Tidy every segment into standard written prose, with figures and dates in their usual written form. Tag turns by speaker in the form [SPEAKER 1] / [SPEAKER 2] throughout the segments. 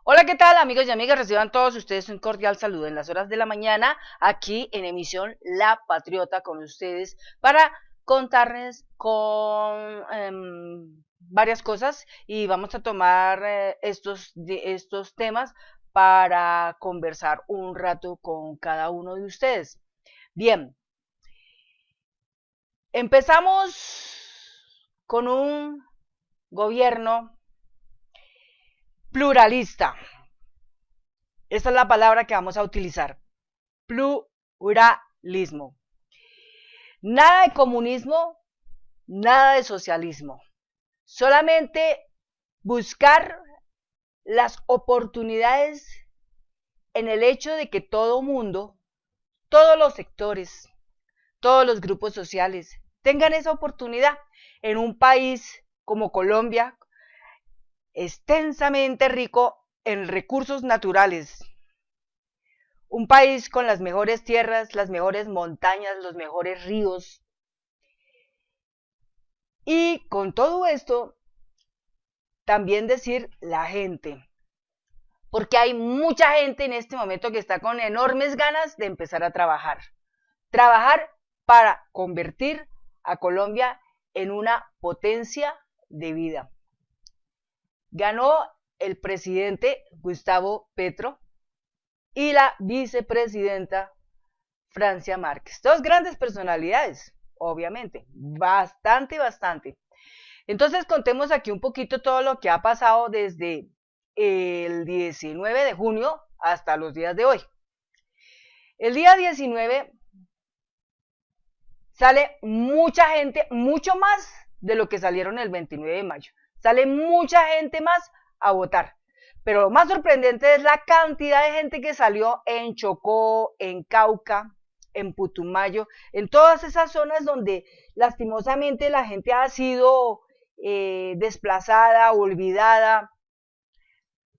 [SPEAKER 1] Hola, ¿qué tal amigos y amigas? Reciban todos ustedes un cordial saludo en las horas de la mañana, aquí en emisión La Patriota con ustedes para contarles con varias cosas y vamos a tomar estos temas para conversar un rato con cada uno de ustedes. Bien, empezamos con un gobierno pluralista. Esta es la palabra que vamos a utilizar. Pluralismo. Nada de comunismo, nada de socialismo. Solamente buscar las oportunidades en el hecho de que todo mundo, todos los sectores, todos los grupos sociales tengan esa oportunidad en un país como Colombia, extensamente rico en recursos naturales. Un país con las mejores tierras, las mejores montañas, los mejores ríos. Y con todo esto, también decir la gente. Porque hay mucha gente en este momento que está con enormes ganas de empezar a trabajar. Trabajar para convertir a Colombia en una potencia de vida. Ganó el presidente Gustavo Petro y la vicepresidenta Francia Márquez. Dos grandes personalidades, obviamente, bastante. Entonces contemos aquí un poquito todo lo que ha pasado desde el 19 de junio hasta los días de hoy. El día 19 sale mucha gente, mucho más de lo que salieron el 29 de mayo. Sale mucha gente más a votar. Pero lo más sorprendente es la cantidad de gente que salió en Chocó, en Cauca, en Putumayo, en todas esas zonas donde lastimosamente la gente ha sido desplazada, olvidada,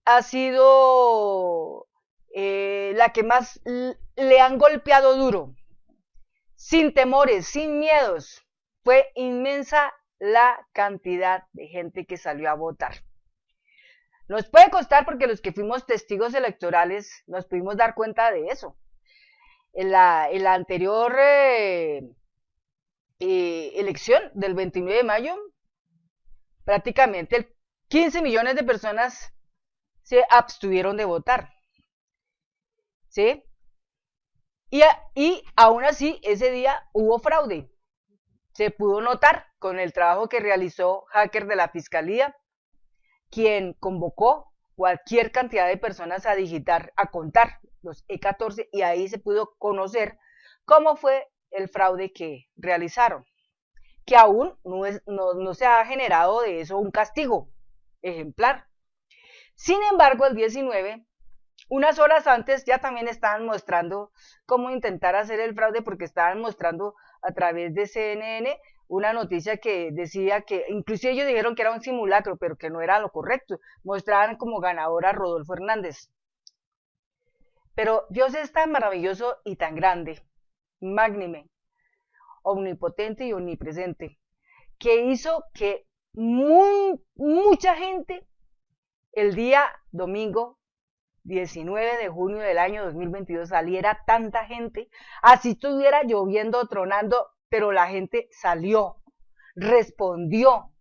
[SPEAKER 1] ha sido la que más le han golpeado duro, sin temores, sin miedos. Fue inmensa la cantidad de gente que salió a votar. Nos puede costar porque los que fuimos testigos electorales nos pudimos dar cuenta de eso. En la anterior elección del 29 de mayo, prácticamente 15 millones de personas se abstuvieron de votar. ¿Sí? Y aún así, ese día hubo fraude. Se pudo notar con el trabajo que realizó hacker de la Fiscalía, quien convocó cualquier cantidad de personas a digitar, a contar los E14 y ahí se pudo conocer cómo fue el fraude que realizaron, que aún no se ha generado de eso un castigo ejemplar. Sin embargo, el 19, unas horas antes, ya también estaban mostrando cómo intentar hacer el fraude porque estaban mostrando a través de CNN una noticia que decía que, inclusive ellos dijeron que era un simulacro, pero que no era lo correcto. Mostraban como ganadora a Rodolfo Hernández. Pero Dios es tan maravilloso y tan grande, magnime, omnipotente y omnipresente, que hizo que mucha gente el día domingo 19 de junio del año 2022 saliera tanta gente, así estuviera lloviendo, tronando, pero la gente salió, respondió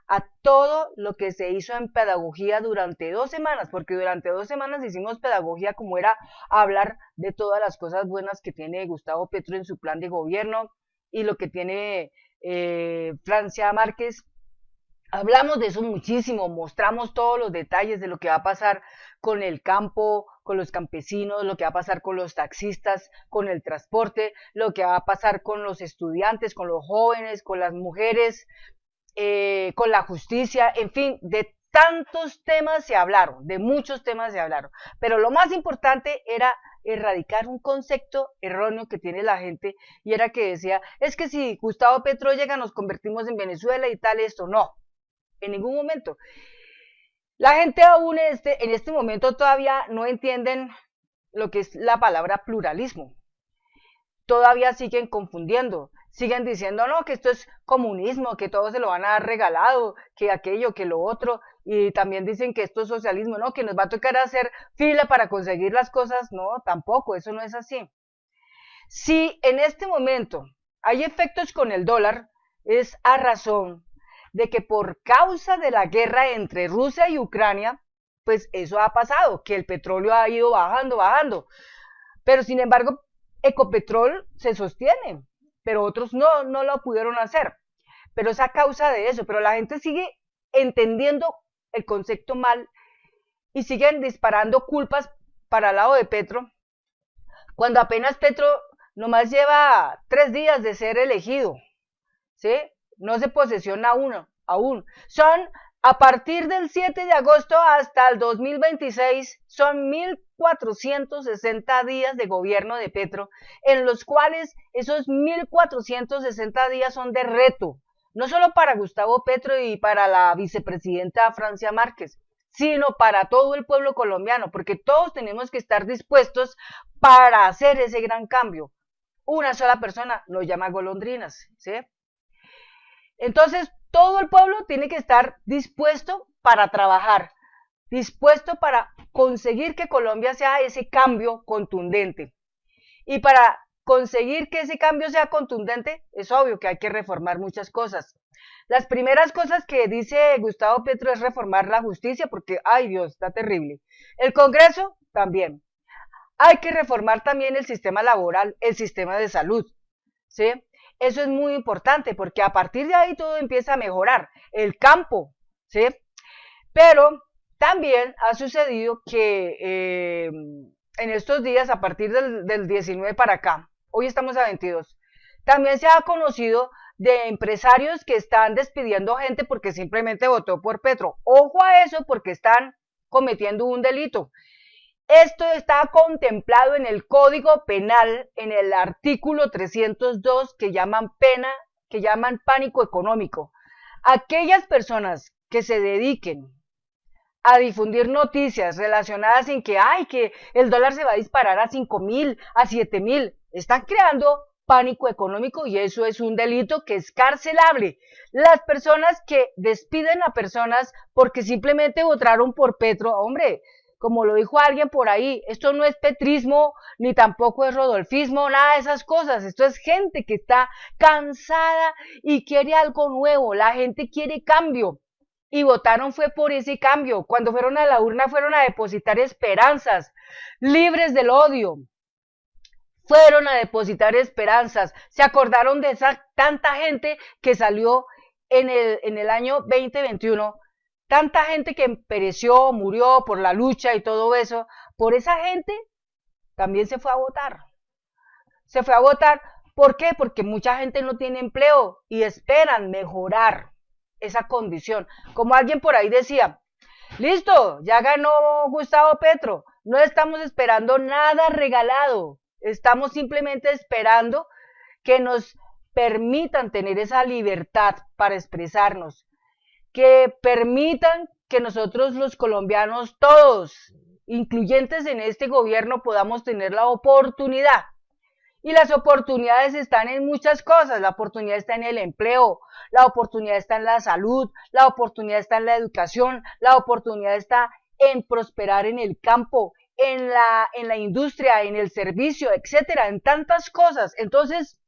[SPEAKER 1] a todo lo que se hizo en pedagogía durante 2 semanas, porque durante 2 semanas hicimos pedagogía como era hablar de todas las cosas buenas que tiene Gustavo Petro en su plan de gobierno y lo que tiene Francia Márquez. Hablamos de eso muchísimo, mostramos todos los detalles de lo que va a pasar con el campo, con los campesinos, lo que va a pasar con los taxistas, con el transporte, lo que va a pasar con los estudiantes, con los jóvenes, con las mujeres, con la justicia, en fin, de tantos temas se hablaron, de muchos temas se hablaron, pero lo más importante era erradicar un concepto erróneo que tiene la gente y era que decía, es que si Gustavo Petro llega nos convertimos en Venezuela y tal, esto no, en ningún momento. La gente aún en este momento todavía no entienden lo que es la palabra pluralismo. Todavía siguen confundiendo, siguen diciendo, no, que esto es comunismo, que todo se lo van a dar regalado, que aquello, que lo otro, y también dicen que esto es socialismo, ¿no? Que nos va a tocar hacer fila para conseguir las cosas, no, tampoco, eso no es así. Si en este momento hay efectos con el dólar, es a razón de que por causa de la guerra entre Rusia y Ucrania, pues eso ha pasado, que el petróleo ha ido bajando, bajando. Pero sin embargo, Ecopetrol se sostiene, pero otros no lo pudieron hacer. Pero es a causa de eso, pero la gente sigue entendiendo el concepto mal y siguen disparando culpas para el lado de Petro, cuando apenas Petro nomás lleva 3 días de ser elegido, ¿sí? No se posesiona aún. Son, a partir del 7 de agosto hasta el 2026, son 1460 días de gobierno de Petro, en los cuales esos 1460 días son de reto, no solo para Gustavo Petro y para la vicepresidenta Francia Márquez, sino para todo el pueblo colombiano, porque todos tenemos que estar dispuestos para hacer ese gran cambio. Una sola persona nos llama golondrinas, ¿sí? Entonces, todo el pueblo tiene que estar dispuesto para trabajar, dispuesto para conseguir que Colombia sea ese cambio contundente. Y para conseguir que ese cambio sea contundente, es obvio que hay que reformar muchas cosas. Las primeras cosas que dice Gustavo Petro es reformar la justicia, porque, ay Dios, está terrible. El Congreso, también. Hay que reformar también el sistema laboral, el sistema de salud, ¿sí? Eso es muy importante, porque a partir de ahí todo empieza a mejorar. El campo, ¿sí? Pero también ha sucedido que en estos días, a partir del 19 para acá, hoy estamos a 22, también se ha conocido de empresarios que están despidiendo gente porque simplemente votó por Petro. Ojo a eso, porque están cometiendo un delito. Esto está contemplado en el Código Penal, en el artículo 302, que llaman pánico económico. Aquellas personas que se dediquen a difundir noticias relacionadas en que el dólar se va a disparar a 5.000, a 7.000, están creando pánico económico y eso es un delito que es carcelable. Las personas que despiden a personas porque simplemente votaron por Petro, hombre, como lo dijo alguien por ahí, esto no es petrismo, ni tampoco es rodolfismo, nada de esas cosas. Esto es gente que está cansada y quiere algo nuevo. La gente quiere cambio. Y votaron fue por ese cambio. Cuando fueron a la urna fueron a depositar esperanzas, libres del odio. Fueron a depositar esperanzas. Se acordaron de esa tanta gente que salió en el año 2021. Tanta gente que pereció, murió por la lucha y todo eso, por esa gente también se fue a votar. Se fue a votar, ¿por qué? Porque mucha gente no tiene empleo y esperan mejorar esa condición. Como alguien por ahí decía, listo, ya ganó Gustavo Petro, no estamos esperando nada regalado, estamos simplemente esperando que nos permitan tener esa libertad para expresarnos, que permitan que nosotros los colombianos todos, incluyentes en este gobierno, podamos tener la oportunidad. Y las oportunidades están en muchas cosas. La oportunidad está en el empleo, la oportunidad está en la salud, la oportunidad está en la educación, la oportunidad está en prosperar en el campo, en la industria, en el servicio, etcétera, en tantas cosas. Entonces,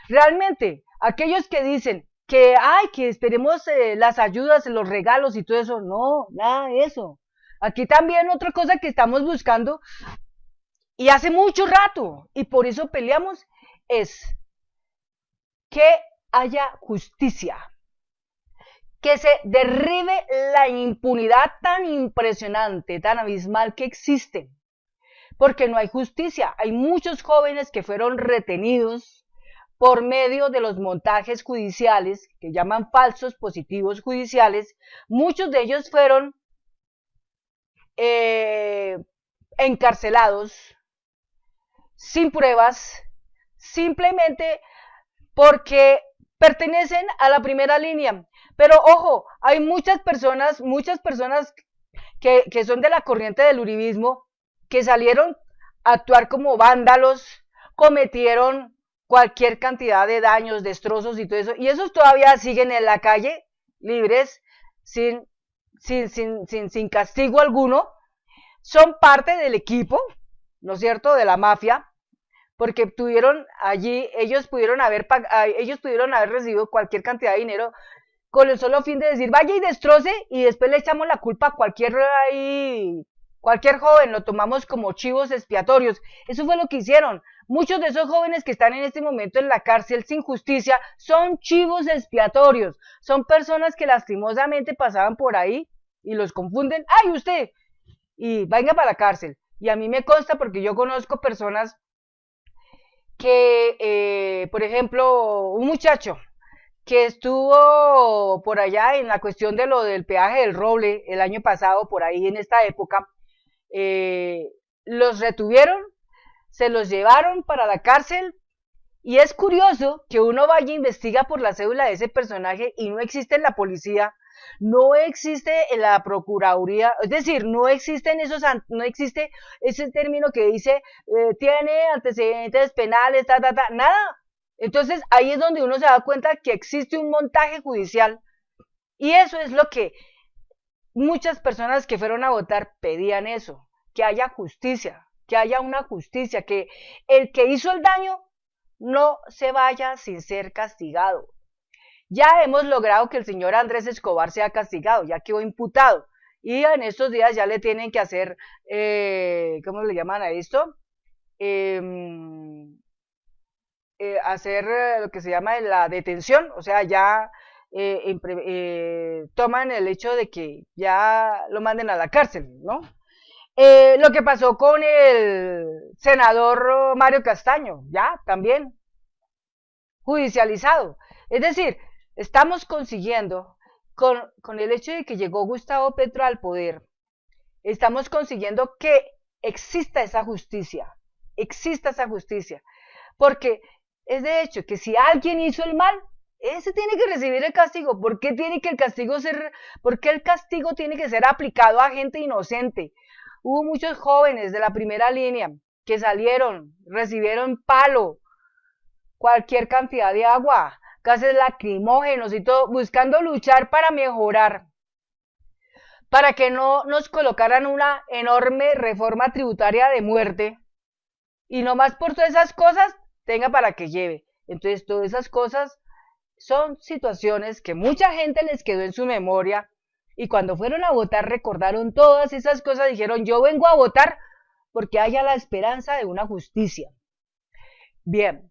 [SPEAKER 1] realmente, aquellos que dicen que esperemos las ayudas, los regalos y todo eso, no, nada de eso. Aquí también otra cosa que estamos buscando y hace mucho rato, y por eso peleamos, es que haya justicia, que se derribe la impunidad tan impresionante, tan abismal que existe, porque no hay justicia. Hay muchos jóvenes que fueron retenidos por medio de los montajes judiciales, que llaman falsos positivos judiciales. Muchos de ellos fueron encarcelados sin pruebas, simplemente porque pertenecen a la primera línea. Pero ojo, hay muchas personas que son de la corriente del uribismo, que salieron a actuar como vándalos, cometieron cualquier cantidad de daños, destrozos y todo eso, y esos todavía siguen en la calle, libres, sin sin castigo alguno, son parte del equipo, ¿no es cierto?, de la mafia, porque tuvieron allí, ellos pudieron haber recibido cualquier cantidad de dinero con el solo fin de decir, vaya y destroce, y después le echamos la culpa a cualquier joven, lo tomamos como chivos expiatorios. Eso fue lo que hicieron. Muchos de esos jóvenes que están en este momento en la cárcel sin justicia son chivos expiatorios, son personas que lastimosamente pasaban por ahí y los confunden, ¡ay, usted! Y venga para la cárcel. Y a mí me consta porque yo conozco personas que, por ejemplo, un muchacho que estuvo por allá en la cuestión de lo del peaje del Roble el año pasado, por ahí en esta época, los retuvieron, se los llevaron para la cárcel, y es curioso que uno vaya e investiga por la cédula de ese personaje y no existe en la policía, no existe en la procuraduría, es decir, no existe ese término que dice tiene antecedentes penales, nada. Entonces ahí es donde uno se da cuenta que existe un montaje judicial, y eso es lo que muchas personas que fueron a votar pedían, eso, que haya justicia, que haya una justicia, que el que hizo el daño no se vaya sin ser castigado. Ya hemos logrado que el señor Andrés Escobar sea castigado, ya quedó imputado, y en estos días ya le tienen que hacer, ¿cómo le llaman a esto? Hacer lo que se llama la detención, o sea, ya toman el hecho de que ya lo manden a la cárcel, ¿no? Lo que pasó con el senador Mario Castaño, ya también judicializado. Es decir, estamos consiguiendo, con el hecho de que llegó Gustavo Petro al poder, estamos consiguiendo que exista esa justicia, porque es de hecho que si alguien hizo el mal, ese tiene que recibir el castigo. ¿Por qué el castigo tiene que ser aplicado a gente inocente? Hubo muchos jóvenes de la primera línea que salieron, recibieron palo, cualquier cantidad de agua, gases lacrimógenos y todo, buscando luchar para mejorar, para que no nos colocaran una enorme reforma tributaria de muerte, y no más por todas esas cosas, tenga para que lleve. Entonces, todas esas cosas son situaciones que mucha gente les quedó en su memoria, y cuando fueron a votar recordaron todas esas cosas, dijeron, yo vengo a votar porque haya la esperanza de una justicia. Bien,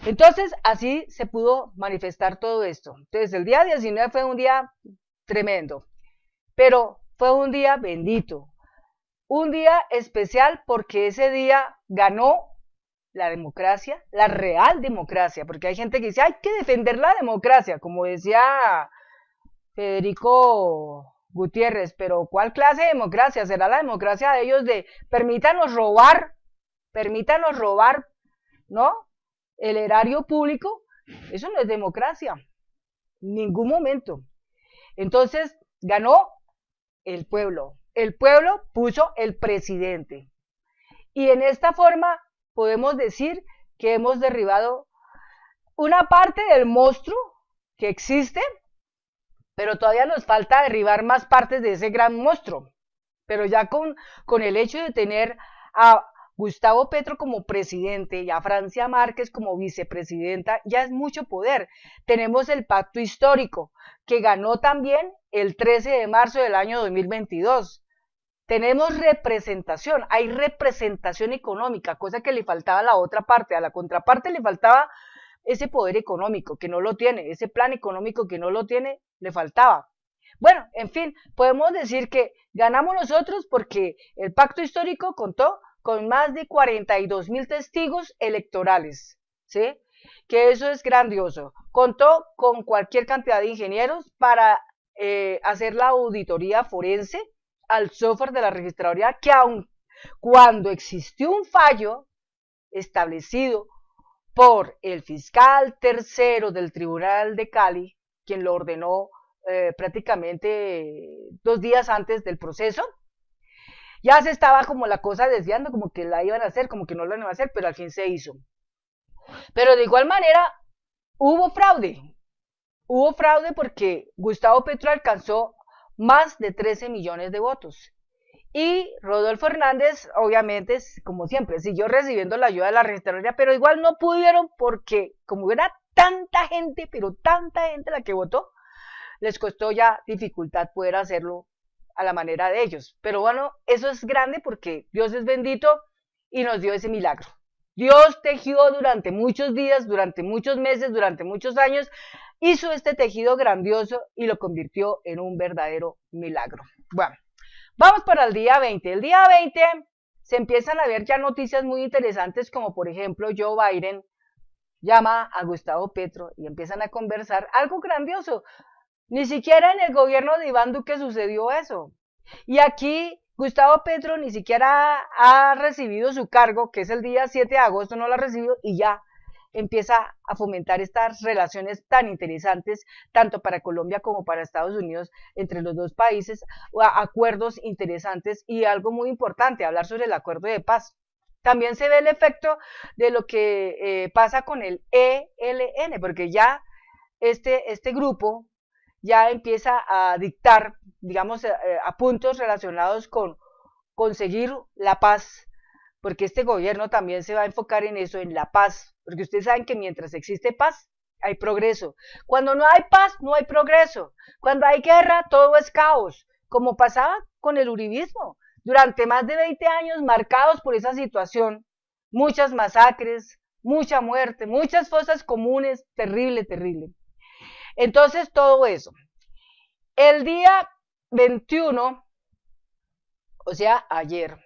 [SPEAKER 1] entonces así se pudo manifestar todo esto. Entonces el día 19 fue un día tremendo, pero fue un día bendito, un día especial porque ese día ganó la democracia, la real democracia, porque hay gente que dice, hay que defender la democracia, como decía Federico Gutiérrez, pero ¿cuál clase de democracia? ¿Será la democracia de ellos de permítanos robar, ¿no? El erario público? Eso no es democracia, en ningún momento. Entonces, ganó el pueblo puso el presidente, y en esta forma podemos decir que hemos derribado una parte del monstruo que existe, pero todavía nos falta derribar más partes de ese gran monstruo. Pero ya con el hecho de tener a Gustavo Petro como presidente y a Francia Márquez como vicepresidenta, ya es mucho poder. Tenemos el pacto histórico, que ganó también el 13 de marzo del año 2022. Tenemos representación, hay representación económica, cosa que le faltaba a la otra parte, a la contraparte le faltaba ese poder económico, que no lo tiene, ese plan económico que no lo tiene, le faltaba. Bueno, en fin, podemos decir que ganamos nosotros porque el pacto histórico contó con más de 42,000 testigos electorales, ¿sí? Que eso es grandioso. Contó con cualquier cantidad de ingenieros para hacer la auditoría forense al software de la registraduría, que aun cuando existió un fallo establecido por el fiscal tercero del Tribunal de Cali, quien lo ordenó prácticamente 2 días antes del proceso, ya se estaba como la cosa desviando, como que la iban a hacer, como que no la iban a hacer, pero al fin se hizo. Pero de igual manera hubo fraude porque Gustavo Petro alcanzó más de 13 millones de votos. Y Rodolfo Hernández, obviamente, como siempre, siguió recibiendo la ayuda de la registraduría, pero igual no pudieron porque como era tanta gente, pero tanta gente la que votó, les costó ya dificultad poder hacerlo a la manera de ellos. Pero bueno, eso es grande porque Dios es bendito y nos dio ese milagro. Dios tejió durante muchos días, durante muchos meses, durante muchos años, hizo este tejido grandioso y lo convirtió en un verdadero milagro. Bueno, vamos para el día 20. El día 20 se empiezan a ver ya noticias muy interesantes como por ejemplo Joe Biden llama a Gustavo Petro y empiezan a conversar algo grandioso. Ni siquiera en el gobierno de Iván Duque sucedió eso. Y aquí Gustavo Petro ni siquiera ha recibido su cargo, que es el día 7 de agosto, no lo ha recibido y ya empieza a fomentar estas relaciones tan interesantes, tanto para Colombia como para Estados Unidos, entre los dos países, acuerdos interesantes y algo muy importante, hablar sobre el acuerdo de paz. También se ve el efecto de lo que pasa con el ELN, porque ya este grupo ya empieza a dictar, digamos, a puntos relacionados con conseguir la paz, porque este gobierno también se va a enfocar en eso, en la paz, porque ustedes saben que mientras existe paz, hay progreso. Cuando no hay paz, no hay progreso. Cuando hay guerra, todo es caos, como pasaba con el uribismo. Durante más de 20 años marcados por esa situación, muchas masacres, mucha muerte, muchas fosas comunes, terrible, terrible. Entonces, todo eso. El día 21, o sea, ayer,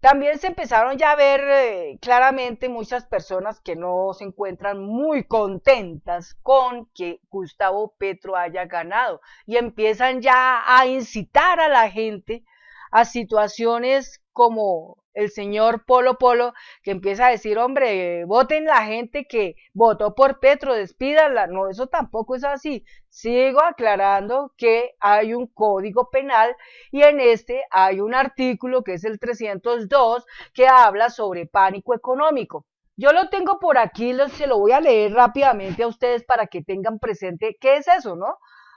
[SPEAKER 1] también se empezaron ya a ver claramente muchas personas que no se encuentran muy contentas con que Gustavo Petro haya ganado y empiezan ya a incitar a la gente a situaciones como el señor Polo Polo, que empieza a decir, hombre, voten la gente que votó por Petro, despídanla. No, eso tampoco es así. Sigo aclarando que hay un código penal y en este hay un artículo que es el 302 que habla sobre pánico económico. Yo lo tengo por aquí, se lo voy a leer rápidamente a ustedes para que tengan presente qué es eso, ¿no?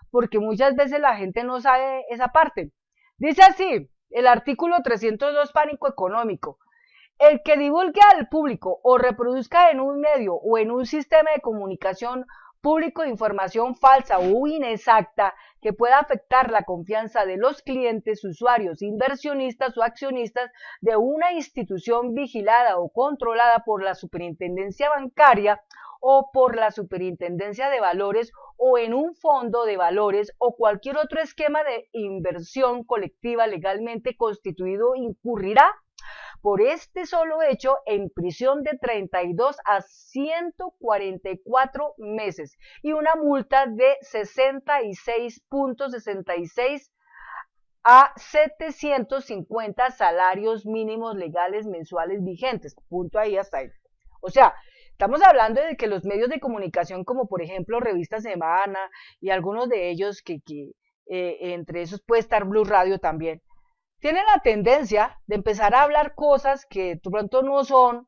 [SPEAKER 1] Porque muchas veces la gente no sabe esa parte. Dice así, el artículo 302, pánico económico. El que divulgue al público o reproduzca en un medio o en un sistema de comunicación público información falsa o inexacta que pueda afectar la confianza de los clientes, usuarios, inversionistas o accionistas de una institución vigilada o controlada por la superintendencia bancaria o por la superintendencia de valores o en un fondo de valores o cualquier otro esquema de inversión colectiva legalmente constituido incurrirá por este solo hecho en prisión de 32 a 144 meses y una multa de 66.66 a 750 salarios mínimos legales mensuales vigentes. Punto ahí hasta ahí. O sea, estamos hablando de que los medios de comunicación, como por ejemplo Revista Semana y algunos de ellos, entre esos puede estar Blue Radio también, tienen la tendencia de empezar a hablar cosas que de pronto no son,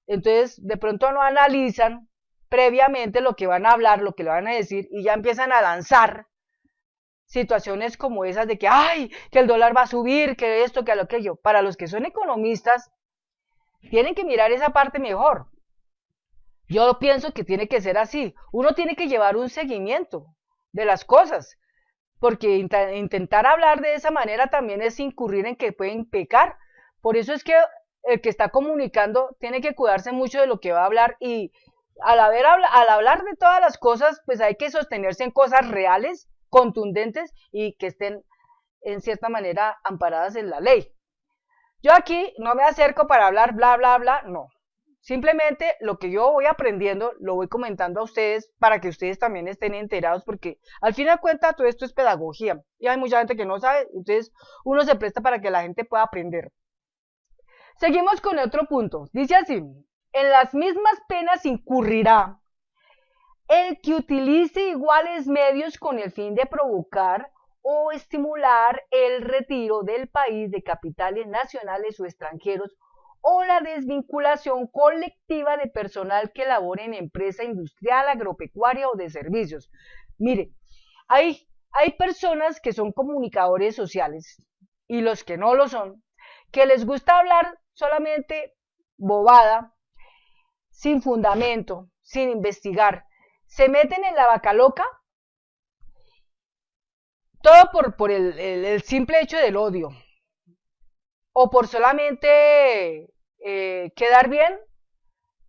[SPEAKER 1] entonces de pronto no analizan previamente lo que van a hablar, lo que le van a decir, y ya empiezan a lanzar situaciones como esas de que, ay, que el dólar va a subir, que esto, que aquello. Para los que son economistas, tienen que mirar esa parte mejor. Yo pienso que tiene que ser así. Uno tiene que llevar un seguimiento de las cosas, porque intentar hablar de esa manera también es incurrir en que pueden pecar. Por eso es que el que está comunicando tiene que cuidarse mucho de lo que va a hablar y al hablar de todas las cosas, pues hay que sostenerse en cosas reales, contundentes y que estén en cierta manera amparadas en la ley. Yo aquí no me acerco para hablar bla, bla, bla, no. Simplemente lo que yo voy aprendiendo lo voy comentando a ustedes para que ustedes también estén enterados porque al fin de cuentas todo esto es pedagogía y hay mucha gente que no sabe, entonces uno se presta para que la gente pueda aprender. Seguimos con otro punto. Dice así, en las mismas penas incurrirá el que utilice iguales medios con el fin de provocar o estimular el retiro del país de capitales nacionales o extranjeros o la desvinculación colectiva de personal que labore en empresa industrial, agropecuaria o de servicios. Mire, hay Hay personas que son comunicadores sociales y los que no lo son, que les gusta hablar solamente bobada, sin fundamento, sin investigar. Se meten en la vaca loca, todo por el simple hecho del odio, o por solamente quedar bien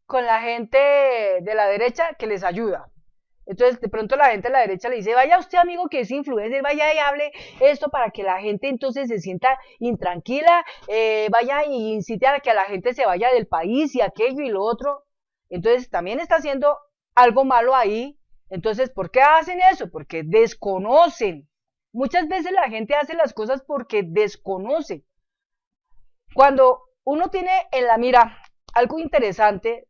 [SPEAKER 1] con la gente de la derecha que les ayuda. Entonces, de pronto la gente de la derecha le dice, vaya usted amigo que es influencer, vaya y hable esto para que la gente entonces se sienta intranquila, vaya y incite a que la gente se vaya del país y aquello y lo otro. Entonces, también está haciendo algo malo ahí. Entonces, ¿por qué hacen eso? Porque desconocen. Muchas veces la gente hace las cosas porque desconoce. Cuando uno tiene en la mira algo interesante,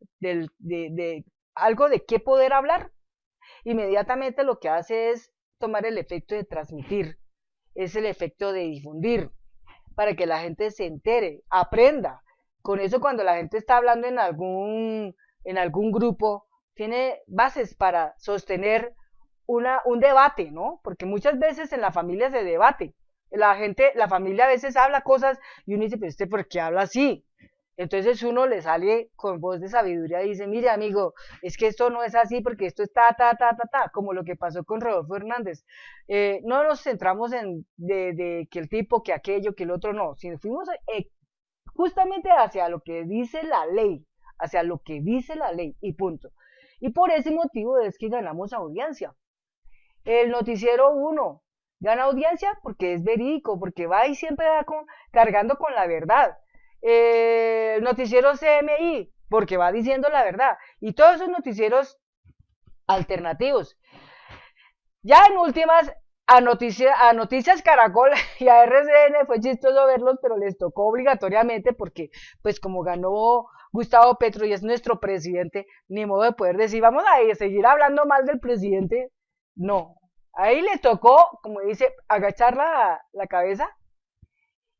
[SPEAKER 1] algo de qué poder hablar, inmediatamente lo que hace es tomar el efecto de transmitir, es el efecto de difundir, para que la gente se entere, aprenda. Con eso cuando la gente está hablando en algún grupo, tiene bases para sostener un debate, ¿no? Porque muchas veces en la familia se debate. La familia a veces habla cosas y uno dice, pero ¿usted por qué habla así? Entonces uno le sale con voz de sabiduría y dice, mire amigo, es que esto no es así porque esto es como lo que pasó con Rodolfo Hernández. No nos centramos en de que el tipo, que aquello, que el otro, no, sino fuimos justamente hacia lo que dice la ley, hacia lo que dice la ley y punto. Y por ese motivo es que ganamos audiencia. El noticiero 1 gana audiencia porque es verídico, porque va y siempre va cargando con la verdad. El noticiero CMI, porque va diciendo la verdad. Y todos esos noticieros alternativos. Ya en últimas, a Noticias Caracol y a RCN fue chistoso verlos, pero les tocó obligatoriamente porque, pues como ganó Gustavo Petro y es nuestro presidente, ni modo de poder decir, vamos a seguir hablando mal del presidente. No, ahí les tocó, como dice, agachar la cabeza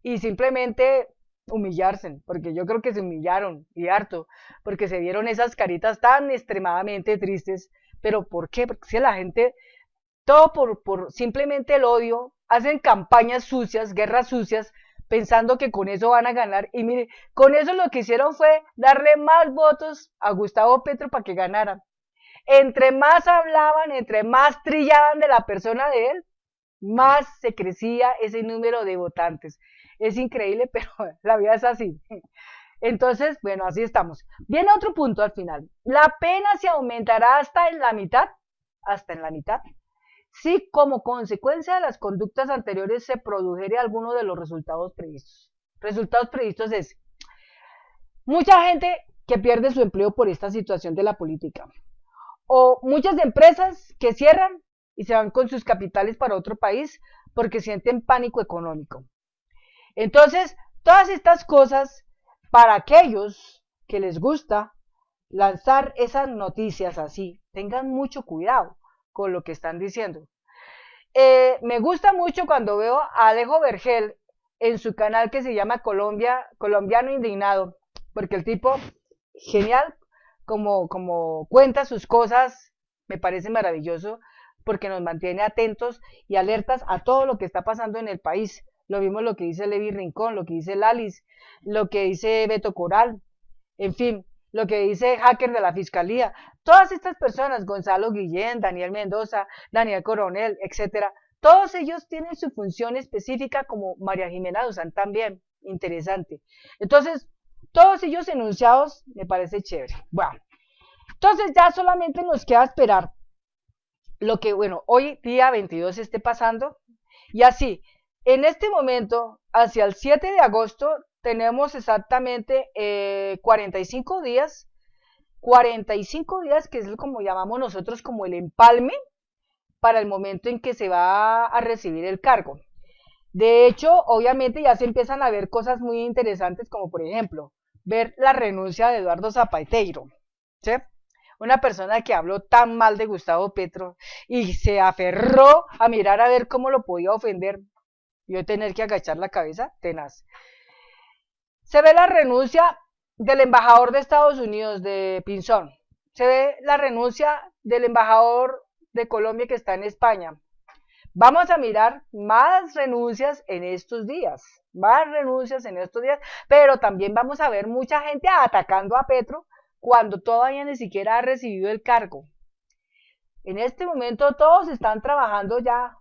[SPEAKER 1] y simplemente humillarse, porque yo creo que se humillaron y harto, porque se vieron esas caritas tan extremadamente tristes. ¿Pero por qué? Porque si la gente, todo por simplemente el odio, hacen campañas sucias, guerras sucias, pensando que con eso van a ganar. Y mire, con eso lo que hicieron fue darle más votos a Gustavo Petro para que ganara. Entre más hablaban, entre más trillaban de la persona de él, más se crecía ese número de votantes. Es increíble, pero la vida es así. Entonces, bueno, así estamos. Viene otro punto al final. La pena se aumentará hasta en la mitad, si como consecuencia de las conductas anteriores se produjere alguno de los resultados previstos. Resultados previstos es mucha gente que pierde su empleo por esta situación de la política, o muchas empresas que cierran y se van con sus capitales para otro país porque sienten pánico económico. Entonces, todas estas cosas, para aquellos que les gusta lanzar esas noticias así, tengan mucho cuidado con lo que están diciendo. Me gusta mucho cuando veo a Alejo Vergel en su canal que se llama Colombiano Indignado, porque el tipo, genial, como cuenta sus cosas, me parece maravilloso, porque nos mantiene atentos y alertas a todo lo que está pasando en el país. Lo mismo lo que dice Levi Rincón, lo que dice Lalis, lo que dice Beto Coral, en fin, lo que dice Hacker de la Fiscalía. Todas estas personas, Gonzalo Guillén, Daniel Mendoza, Daniel Coronel, etcétera, todos ellos tienen su función específica, como María Jimena Duzán también, interesante. Entonces, todos ellos enunciados me parece chévere. Bueno, entonces ya solamente nos queda esperar lo que, bueno, hoy día 22 esté pasando, y así, en este momento, hacia el 7 de agosto, tenemos exactamente 45 días, que es como llamamos nosotros como el empalme, para el momento en que se va a recibir el cargo. De hecho, obviamente ya se empiezan a ver cosas muy interesantes, como por ejemplo, ver la renuncia de Eduardo Zapatero, ¿sí? Una persona que habló tan mal de Gustavo Petro y se aferró a mirar a ver cómo lo podía ofender, y yo tener que agachar la cabeza, tenaz. Se ve la renuncia del embajador de Estados Unidos, de Pinzón. Se ve la renuncia del embajador de Colombia que está en España. Vamos a mirar más renuncias en estos días, pero también vamos a ver mucha gente atacando a Petro cuando todavía ni siquiera ha recibido el cargo. En este momento todos están trabajando ya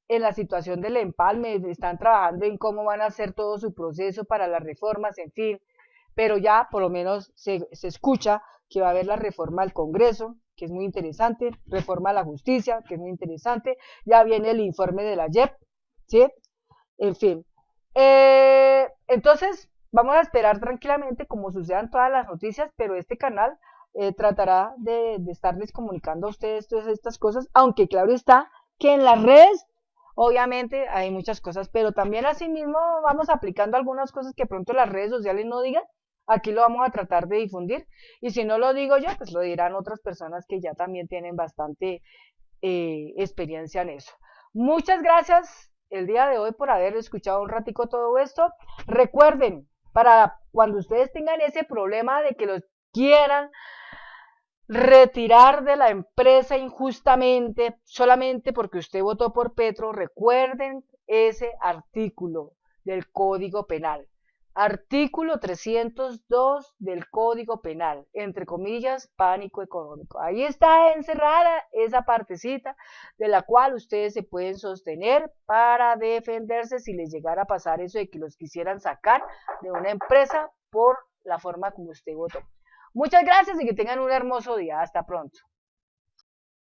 [SPEAKER 1] en la situación del empalme, están trabajando en cómo van a hacer todo su proceso para las reformas, en fin, pero ya por lo menos se escucha que va a haber la reforma al Congreso, que es muy interesante, reforma a la justicia, que es muy interesante, ya viene el informe de la JEP, ¿sí? En fin. Entonces, vamos a esperar tranquilamente como sucedan todas las noticias, pero este canal tratará de estarles comunicando a ustedes todas estas cosas, aunque claro está que en las redes obviamente hay muchas cosas, pero también asimismo vamos aplicando algunas cosas que pronto las redes sociales no digan. Aquí lo vamos a tratar de difundir y si no lo digo yo, pues lo dirán otras personas que ya también tienen bastante experiencia en eso. Muchas gracias el día de hoy por haber escuchado un ratico todo esto. Recuerden, para cuando ustedes tengan ese problema de que los quieran retirar de la empresa injustamente, solamente porque usted votó por Petro, recuerden ese artículo del Código Penal. Artículo 302 del Código Penal, entre comillas, pánico económico. Ahí está encerrada esa partecita de la cual ustedes se pueden sostener para defenderse si les llegara a pasar eso de que los quisieran sacar de una empresa por la forma como usted votó. Muchas gracias y que tengan un hermoso día. Hasta pronto.